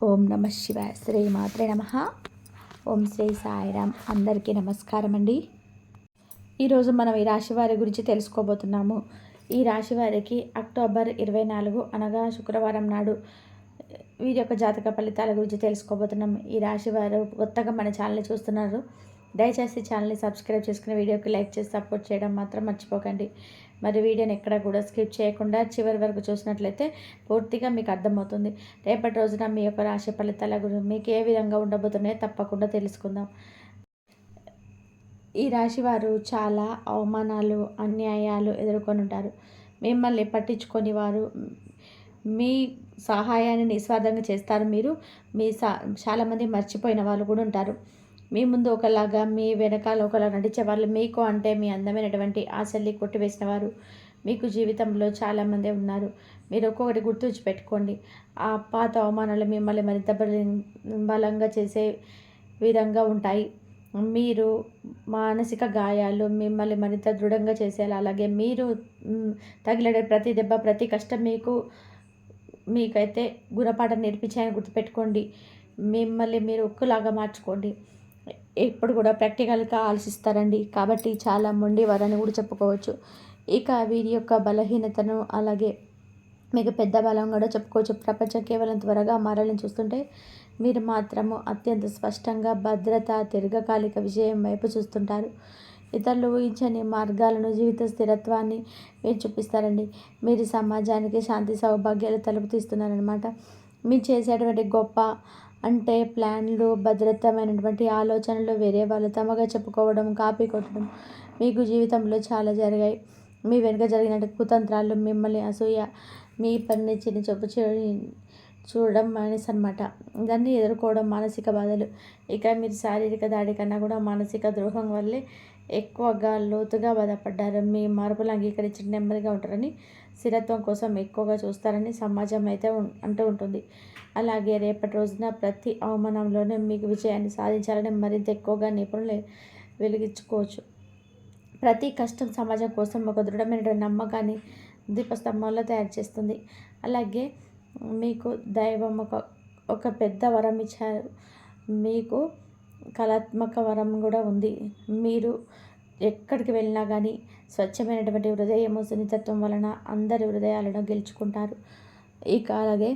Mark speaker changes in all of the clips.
Speaker 1: ఓం నమ శివాయ. శ్రీ మాత్రే నమ. ఓం శ్రీ సాయిరామ్. అందరికీ నమస్కారం అండి. ఈరోజు మనం ఈ రాశి వారి గురించి తెలుసుకోబోతున్నాము. ఈ రాశి వారికి అక్టోబర్ 24 అనగా శుక్రవారం నాడు వీరి యొక్క జాతక ఫలితాల గురించి తెలుసుకోబోతున్నాం. ఈ రాశి వారు కొత్తగా మన ఛానల్ని చూస్తున్నారు. దయచేసి ఛానల్ని సబ్స్క్రైబ్ చేసుకుని వీడియోకి లైక్ చేసి సపోర్ట్ చేయడం మాత్రం మర్చిపోకండి. మరి వీడియోని ఎక్కడ కూడా స్కిప్ చేయకుండా చివరి వరకు చూసినట్లయితే పూర్తిగా మీకు అర్థమవుతుంది. రేపటి రోజున మీ యొక్క రాశి ఫలితాల గురించి మీకు ఏ విధంగా ఉండబోతున్నాయో తప్పకుండా తెలుసుకుందాం. ఈ రాశి వారు చాలా అవమానాలు, అన్యాయాలు ఎదుర్కొని ఉంటారు. మిమ్మల్ని పట్టించుకొని వారు మీ సహాయాన్ని నిస్వార్థంగా చేస్తారు. మీరు చాలామంది మర్చిపోయిన వాళ్ళు కూడా ఉంటారు. మీ ముందు ఒకలాగా, మీ వెనకాల ఒకలా నడిచే వాళ్ళు, మీకు అంటే మీ అందమైనటువంటి ఆశల్ని కొట్టివేసిన వారు మీకు జీవితంలో చాలామంది ఉన్నారు. మీరు ఒక్కొక్కటి గుర్తుంచి పెట్టుకోండి. ఆ పాత అవమానాలు మిమ్మల్ని మరింత బలంగా చేసే విధంగా ఉంటాయి. మీరు మానసిక గాయాలు మిమ్మల్ని మరింత దృఢంగా చేసేలా, అలాగే మీరు తగిలే ప్రతి దెబ్బ, ప్రతి కష్టం మీకైతే గుణపాఠం నేర్పించాయని గుర్తుపెట్టుకోండి. మిమ్మల్ని మీరు ఉక్కులాగా మార్చుకోండి. ఎప్పుడు కూడా ప్రాక్టికల్గా ఆలోచిస్తారండి. కాబట్టి చాలా మొండివారని కూడా చెప్పుకోవచ్చు. ఇక వీరి యొక్క బలహీనతను, అలాగే మీకు పెద్ద బలం కూడా చెప్పుకోవచ్చు. ప్రపంచం కేవలం త్వరగా మారాలని చూస్తుంటే మీరు మాత్రము అత్యంత స్పష్టంగా భద్రత, దీర్ఘకాలిక విజయం వైపు చూస్తుంటారు. ఇతరులు ఊహించని మార్గాలను, జీవిత స్థిరత్వాన్ని మీరు చూపిస్తారండి. మీరు సమాజానికి శాంతి, సౌభాగ్యాలు తలుపు తీస్తున్నారనమాట. మీరు చేసేటువంటి గొప్ప అంటే ప్లాన్లు, భద్రతమైనటువంటి ఆలోచనలు వేరే వాళ్ళు తమగా చెప్పుకోవడం, కాపీ కొట్టడం మీకు జీవితంలో చాలా జరిగాయి. మీ వెనుక జరిగిన కుతంత్రాలు, మిమ్మల్ని అసూయ, మీ పనిని చిన్న చూపు చూడడం అనమాట. దాన్ని ఎదుర్కోవడం మానసిక బాధలు. ఇక మీరు శారీరక దాడి కన్నా కూడా మానసిక ద్రోహం వల్లే ఎక్కువగా లోతుగా బాధపడ్డారు. మీ మార్పులు అంగీకరించి నెమ్మదిగా ఉంటారని, స్థిరత్వం కోసం ఎక్కువగా చూస్తారని సమాజం అయితే అంటూ ఉంటుంది. అలాగే రేపటి రోజున ప్రతి అవమానంలోనే మీకు విజయాన్ని సాధించాలని మరింత ఎక్కువగా నిపుణులు వెలిగించుకోవచ్చు. ప్రతి కష్టం సమాజం కోసం ఒక దృఢమైన నమ్మకాన్ని దీపస్తంభంలో తయారు చేస్తుంది. అలాగే మీకు దైవం ఒక పెద్ద వరం ఇచ్చారు. మీకు కళాత్మక వరం కూడా ఉంది. మీరు ఎక్కడికి వెళ్ళినా కానీ స్వచ్ఛమైనటువంటి హృదయము, సున్నితత్వం వలన అందరి హృదయాలను గెలుచుకుంటారు. ఇక అలాగే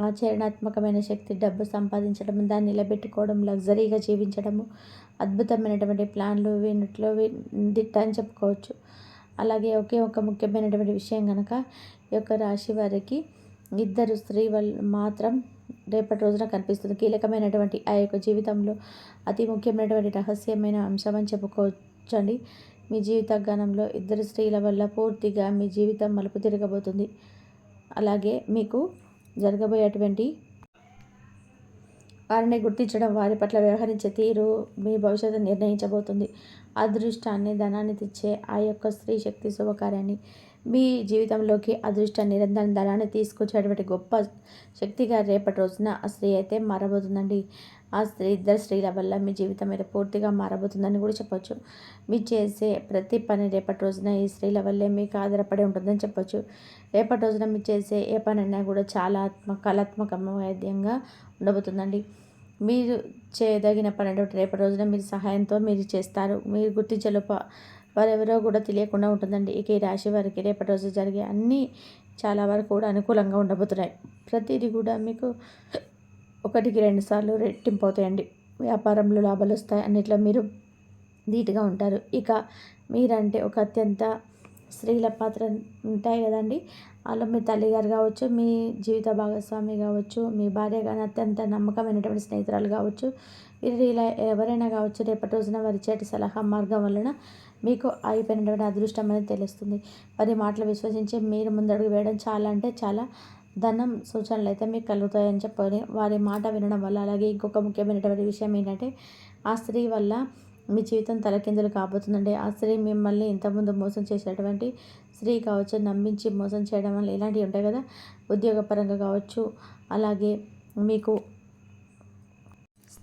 Speaker 1: ఆచరణాత్మకమైన శక్తి, డబ్బు సంపాదించడం, దాన్ని నిలబెట్టుకోవడం, లగ్జరీగా జీవించడము, అద్భుతమైనటువంటి ప్లాన్లు వీటిలో దిట్ట అని చెప్పుకోవచ్చు. అలాగే ఒకే ఒక ముఖ్యమైనటువంటి విషయం కనుక ఈ యొక్క రాశి వారికి ఇద్దరు స్త్రీ మాత్రం రేపటి రోజున కనిపిస్తుంది. కీలకమైనటువంటి ఆ యొక్క జీవితంలో అతి ముఖ్యమైనటువంటి రహస్యమైన అంశం అని చెప్పుకోవచ్చండి. మీ జీవిత గణంలో ఇద్దరు స్త్రీల వల్ల పూర్తిగా మీ జీవితం మలుపు తిరగబోతుంది. అలాగే మీకు జరగబోయేటువంటి వారిని గుర్తించడం, వారి పట్ల వ్యవహరించే తీరు మీ భవిష్యత్తు నిర్ణయించబోతుంది. అదృష్టాన్ని, ధనాన్ని తెచ్చే ఆ యొక్క స్త్రీ శక్తి శుభకార్యాన్ని, మీ జీవితంలోకి అదృష్టాన్ని, నిరంతరం ధనాన్ని తీసుకొచ్చేటువంటి గొప్ప శక్తిగా రేపటి రోజున ఆ స్త్రీ అయితే మారబోతుందండి. ఆ ఇద్దరు స్త్రీల వల్ల మీ జీవితం అయితే పూర్తిగా మారబోతుందని కూడా చెప్పొచ్చు. మీరు చేసే ప్రతి పని రేపటి రోజున ఈ స్త్రీల వల్లే మీకు ఆధారపడి ఉంటుందని చెప్పొచ్చు. రేపటి రోజున మీరు చేసే ఏ పనైనా కూడా చాలా కళాత్మకంగా ఉండబోతుందండి. మీరు చేయదగిన పని రేపటి రోజున మీరు సహాయంతో మీరు చేస్తారు. మీరు గుర్తించలోప వారెవరో కూడా తెలియకుండా ఉంటుందండి. ఇక ఈ రాశి వారికి రేపటి రోజు జరిగే అన్నీ చాలా వరకు కూడా అనుకూలంగా ఉండబోతున్నాయి. ప్రతిదీ కూడా మీకు 1-2 సార్లు రెట్టింపు అవుతాయండి. వ్యాపారంలో లాభాలు వస్తాయి. అన్నిట్లో మీరు ధీటుగా ఉంటారు. ఇక మీరంటే ఒక అత్యంత స్త్రీల పాత్ర ఉంటాయి కదండి. అలా మీ తల్లిగారు కావచ్చు, మీ జీవిత భాగస్వామి కావచ్చు, మీ భార్య కానీ అత్యంత నమ్మకమైనటువంటి స్నేహితురాలు కావచ్చు, ఇలా ఎవరైనా కావచ్చు, రేపటి రోజున వారి చేటి సలహా మార్గం వలన మీకు అయిపోయినటువంటి అదృష్టం అనేది తెలుస్తుంది. వారి మాటలు విశ్వసించి మీరు ముందడుగు వేయడం చాలా అంటే చాలా ధనం సూచనలు అయితే మీకు కలుగుతాయని చెప్పని వారి మాట వినడం వల్ల. అలాగే ఇంకొక ముఖ్యమైనటువంటి విషయం ఏంటంటే ఆ స్త్రీ వల్ల మీ జీవితం తలకిందులు కాబోతుందండి. ఆ స్త్రీ మిమ్మల్ని ఇంతకుముందు మోసం చేసేటువంటి స్త్రీ కావచ్చు, నమ్మించి మోసం చేయడం వల్ల ఇలాంటివి ఉంటాయి కదా, ఉద్యోగపరంగా కావచ్చు, అలాగే మీకు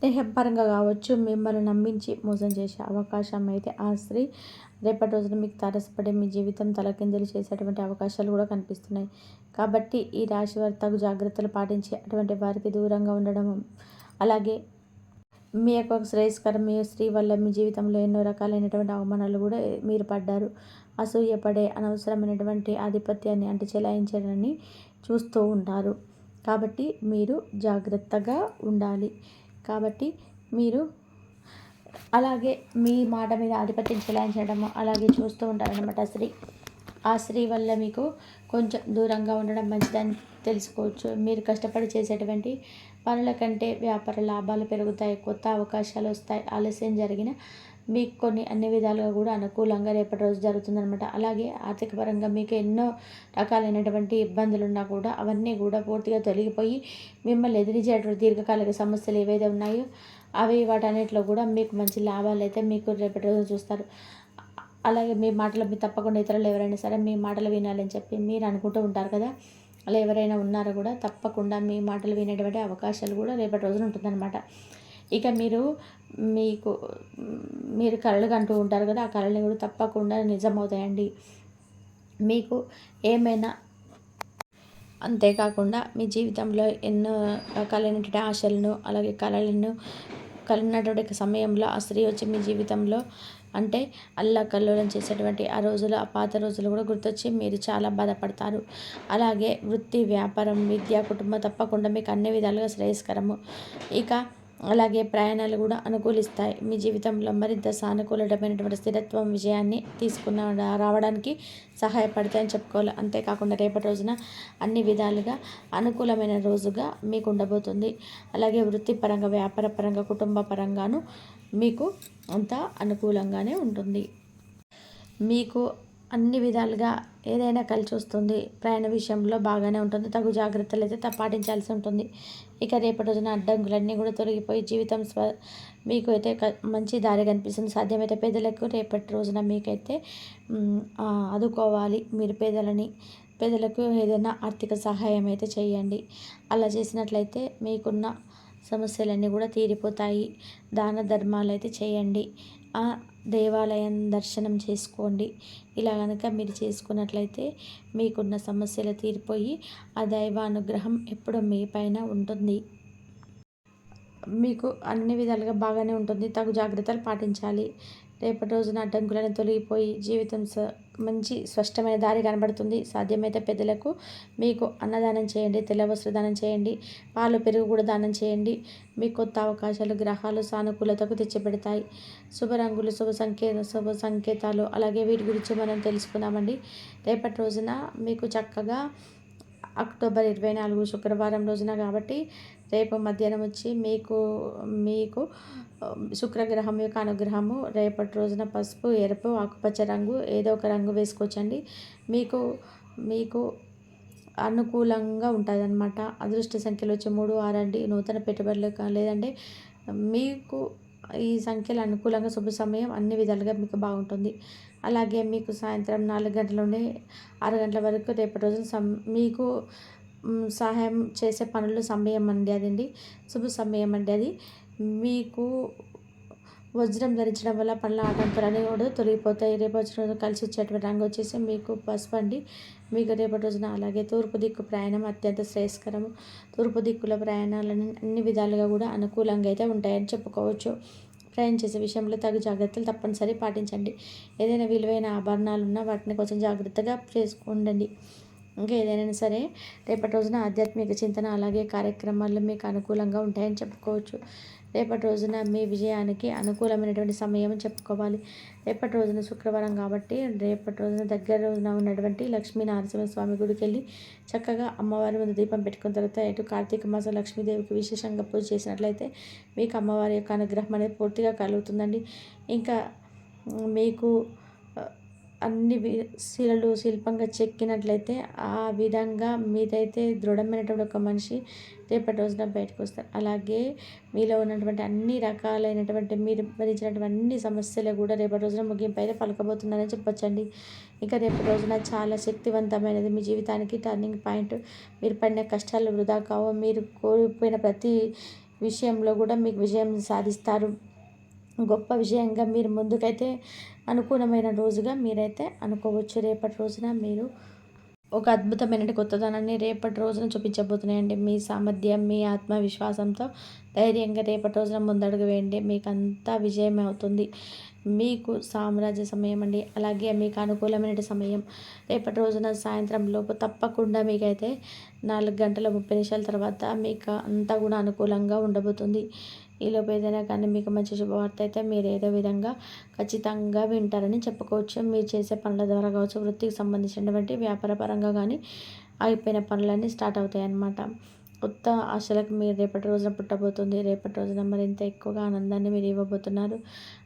Speaker 1: స్నేహం పరంగా కావచ్చు, మిమ్మల్ని నమ్మించి మోసం చేసే అవకాశం అయితే ఆ స్త్రీ రేపటి రోజున మీకు తారసపడి మీ జీవితం తలకిందులు చేసేటువంటి అవకాశాలు కూడా కనిపిస్తున్నాయి. కాబట్టి ఈ రాశి వారు తగు జాగ్రత్తలు పాటించి అటువంటి వారికి దూరంగా ఉండడం, అలాగే మీ యొక్క శ్రేయస్కరం మీ స్త్రీ వల్ల మీ జీవితంలో ఎన్నో రకాలైనటువంటి అవమానాలు కూడా మీరు పడ్డారు. అసూయపడే అనవసరమైనటువంటి ఆధిపత్యాన్ని అంటే చెలాయించాలని చూస్తూ ఉంటారు. కాబట్టి మీరు జాగ్రత్తగా ఉండాలి. కాబట్టి మీరు అలాగే మీ మాట మీద ఆధిపత్యం చెలాయించడము అలాగే చూస్తూ ఉంటారనమాట ఆ స్త్రీ వల్ల మీకు కొంచెం దూరంగా ఉండడం మంచిదని తెలుసుకోవచ్చు. మీరు కష్టపడి చేసేటువంటి పనుల కంటే వ్యాపార లాభాలు పెరుగుతాయి, కొత్త అవకాశాలు వస్తాయి. ఆలస్యం జరిగిన మీకు కొన్ని అన్ని విధాలుగా కూడా అనుకూలంగా రేపటి రోజు జరుగుతుందనమాట. అలాగే ఆర్థిక పరంగా మీకు ఎన్నో రకాలైనటువంటి ఇబ్బందులు ఉన్నా కూడా అవన్నీ కూడా పూర్తిగా తొలగిపోయి మిమ్మల్ని ఎదిరించేటువంటి దీర్ఘకాలిక సమస్యలు ఏవైతే ఉన్నాయో అవి వాటన్నిటిలో కూడా మీకు మంచి లాభాలు అయితే మీకు రేపటి రోజు చూస్తారు. అలాగే మీ మాటలు మీ తప్పకుండా ఇతరులు ఎవరైనా సరే మీ మాటలు వినాలని చెప్పి మీరు అనుకుంటూ ఉంటారు కదా, అలా ఎవరైనా ఉన్నారో కూడా తప్పకుండా మీ మాటలు వినేటువంటి అవకాశాలు కూడా రేపటి రోజున ఉంటుందన్నమాట. ఇక మీకు మీరు కలలు కంటూ ఉంటారు కదా, ఆ కళలు కూడా తప్పకుండా నిజమవుతాయండి. మీకు ఏమైనా అంతేకాకుండా మీ జీవితంలో ఎన్నో రకాలైనటువంటి ఆశలను అలాగే కళలను కలిగినటువంటి సమయంలో ఆ స్త్రీ వచ్చి మీ జీవితంలో అంటే అల్లకల్లోలం చేసేటువంటి ఆ రోజులు ఆ పాత రోజులు కూడా గుర్తొచ్చి మీరు చాలా బాధపడతారు. అలాగే వృత్తి, వ్యాపారం, విద్య, కుటుంబం తప్పకుండా మీకు అన్ని విధాలుగా శ్రేయస్కరము. ఇక అలాగే ప్రయాణాలు కూడా అనుకూలిస్తాయి. మీ జీవితంలో మరింత సానుకూలమైనటువంటి స్థిరత్వం విజయాన్ని రావడానికి సహాయపడతాయని చెప్పుకోవాలి. అంతేకాకుండా రేపటి రోజున అన్ని విధాలుగా అనుకూలమైన రోజుగా మీకు ఉండబోతుంది. అలాగే వృత్తిపరంగా, వ్యాపార పరంగా, కుటుంబ పరంగాను మీకు అంతా అనుకూలంగానే ఉంటుంది. మీకు అన్ని విధాలుగా ఏదైనా కలిసి వస్తుంది. ప్రయాణ విషయంలో బాగానే ఉంటుంది. తగు జాగ్రత్తలు అయితే పాటించాల్సి ఉంటుంది. ఇక రేపటి రోజున అడ్డంకులన్నీ కూడా తొలగిపోయి జీవితం మీకు అయితే మంచి దారి కనిపిస్తుంది. సాధ్యమైతే పేదలకు రేపటి రోజున మీకైతే ఆదుకోవాలి. మీరు పేదలకు ఏదైనా ఆర్థిక సహాయం అయితే చేయండి. అలా చేసినట్లయితే మీకున్న సమస్యలన్నీ కూడా తీరిపోతాయి. దాన ధర్మాలు అయితే చేయండి. దేవాలయం దర్శనం చేసుకోండి. ఇలా కనుక మీరు చేసుకున్నట్లయితే మీకున్న సమస్యలు తీరిపోయి ఆ దైవ అనుగ్రహం ఎప్పుడు మీ పైన ఉంటుంది. మీకు అన్ని విధాలుగా బాగానే ఉంటుంది. తగు జాగ్రత్తలు పాటించాలి. రేపటి రోజున అడ్డంకులను తొలగిపోయి జీవితం మంచి స్పష్టమైన దారి కనబడుతుంది. సాధ్యమైతే పెద్దలకు మీకు అన్నదానం చేయండి, తెల్ల వస్త్రదానం చేయండి, పాలు పెరుగు కూడా దానం చేయండి. మీకు కొత్త అవకాశాలు గ్రహాలు సానుకూలతకు తెచ్చిపెడతాయి. శుభ రంగులు, శుభ సంకేతాలు అలాగే వీటి గురించి మనం తెలుసుకుందామండి. రేపటి రోజున మీకు చక్కగా అక్టోబర్ 24 శుక్రవారం రోజున కాబట్టి రేపు మధ్యాహ్నం వచ్చి మీకు శుక్రగ్రహం యొక్క అనుగ్రహము రేపటి రోజున పసుపు, ఎరుపు, ఆకుపచ్చ రంగు ఏదో ఒక రంగు వేసుకోవచ్చండి. మీకు అనుకూలంగా ఉంటుందన్నమాట. అదృష్ట సంఖ్యలు వచ్చి 3, 6 అండి. నూతన పెట్టుబడులు లేదంటే మీకు ఈ సంఖ్యలు అనుకూలంగా శుభ సమయం అన్ని విధాలుగా మీకు బాగుంటుంది. అలాగే మీకు సాయంత్రం 4 గంటల నుండి 6 గంటల వరకు రేపటి రోజున మీకు సహాయం చేసే పనులు సమయం అండి అదండి. శుభ సమయం అండి అది. మీకు వజ్రం ధరించడం వల్ల పనుల ఆటంకాలన్నీ కూడా తొలగిపోతాయి. రేపటి రోజు కలిసి వచ్చేటువంటి రంగు వచ్చేసి మీకు పసుపు అండి. మీకు రేపటి రోజున అలాగే తూర్పు దిక్కు ప్రయాణం అత్యంత శ్రేయస్కరము. తూర్పు దిక్కుల ప్రయాణాలను అన్ని విధాలుగా కూడా అనుకూలంగా అయితే ఉంటాయని చెప్పుకోవచ్చు. ప్రయాణం చేసే విషయంలో తగు జాగ్రత్తలు తప్పనిసరి పాటించండి. ఏదైనా విలువైన ఆభరణాలు ఉన్నా వాటిని కొంచెం జాగ్రత్తగా చేసుకోండి. ఇంకా ఏదైనా సరే రేపటి రోజున ఆధ్యాత్మిక చింతన అలాగే కార్యక్రమాలు మీకు అనుకూలంగా ఉంటాయని చెప్పుకోవచ్చు. రేపటి రోజున మీ విజయానికి అనుకూలమైనటువంటి సమయం అని చెప్పుకోవాలి. రేపటి రోజున శుక్రవారం కాబట్టి రేపటి రోజున దగ్గర రోజున ఉన్నటువంటి లక్ష్మీ నరసింహస్వామి గుడికి వెళ్ళి చక్కగా అమ్మవారి ముందు దీపం పెట్టుకున్న తర్వాత ఇటు కార్తీక మాసం లక్ష్మీదేవికి విశేషంగా పూజ చేసినట్లయితే మీకు అమ్మవారి యొక్క అనుగ్రహం అనేది పూర్తిగా కలుగుతుందండి. ఇంకా మీకు అన్ని శిల్పంగా చెక్కినట్లయితే ఆ విధంగా మీదైతే దృఢమైనటువంటి ఒక మనిషి రేపటి రోజున బయటకు వస్తారు. అలాగే మీలో ఉన్నటువంటి అన్ని రకాలైనటువంటి మీరు భరించినటువంటి అన్ని సమస్యలు కూడా రేపటి రోజున ముగింపు అయితే పలకబోతున్నారని చెప్పొచ్చండి. ఇంకా రేపటి రోజున చాలా శక్తివంతమైనది మీ జీవితానికి టర్నింగ్ పాయింట్. మీరు పడిన కష్టాలు వృధా కావు. మీరు కోల్పోయిన ప్రతి విషయంలో కూడా మీకు విజయం సాధిస్తారు. గొప్ప విజయంగా మీరు ముందుకైతే అనుకూలమైన రోజుగా మీరైతే అనుకోవచ్చు. రేపటి రోజున మీరు ఒక అద్భుతమైన కొత్తదనాన్ని రేపటి రోజున చూపించబోతున్నాయండి. మీ సామర్థ్యం, మీ ఆత్మవిశ్వాసంతో ధైర్యంగా రేపటి రోజున ముందడుగు వేయండి. మీకు అంతా విజయమే అవుతుంది. మీకు సామ్రాజ్య సమయం అండి. అలాగే మీకు అనుకూలమైన సమయం రేపటి రోజున సాయంత్రం లోపు తప్పకుండా మీకైతే 4 గంటల 30 నిమిషాల తర్వాత మీకు అంతా కూడా అనుకూలంగా ఉండబోతుంది. ఈలోపు ఏదైనా కానీ మీకు మంచి శుభవార్త అయితే మీరు ఏదో విధంగా ఖచ్చితంగా వింటారని చెప్పుకోవచ్చు. మీరు చేసే పనుల ద్వారా కావచ్చు, వృత్తికి సంబంధించినటువంటి వ్యాపార పరంగా కానీ ఆగిపోయిన పనులన్నీ స్టార్ట్ అవుతాయి అన్నమాట. కొత్త ఆశలకు మీరు రేపటి రోజున పుట్టబోతుంది. రేపటి రోజున మరింత ఎక్కువగా ఆనందాన్ని మీరు ఇవ్వబోతున్నారు.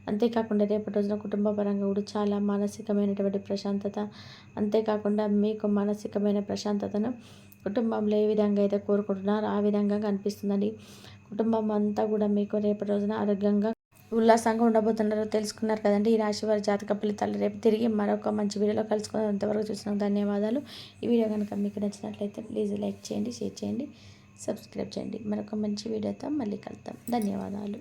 Speaker 1: అంతేకాకుండా రేపటి రోజున కుటుంబ పరంగా కూడా చాలా మానసికమైనటువంటి ప్రశాంతత, అంతేకాకుండా మీకు మానసికమైన ప్రశాంతతను కుటుంబంలో ఏ విధంగా అయితే కోరుకుంటున్నారో ఆ విధంగా కనిపిస్తుందండి. కుటుంబం అంతా కూడా మీకు రేపటి రోజున ఆరోగ్యంగా ఉల్లాసంగా ఉండబోతున్నారో తెలుసుకున్నారు కదండి. ఈ రాశి వారి జాతక ఫలితాలు రేపు తిరిగి మరొక మంచి వీడియోలో కలుసుకుందాం. అంతవరకు చూసిన ధన్యవాదాలు. ఈ వీడియో కనుక మీకు నచ్చినట్లయితే ప్లీజ్ లైక్ చేయండి, షేర్ చేయండి, సబ్స్క్రైబ్ చేయండి. మరొక మంచి వీడియోతో మళ్ళీ కలుద్దాం. ధన్యవాదాలు.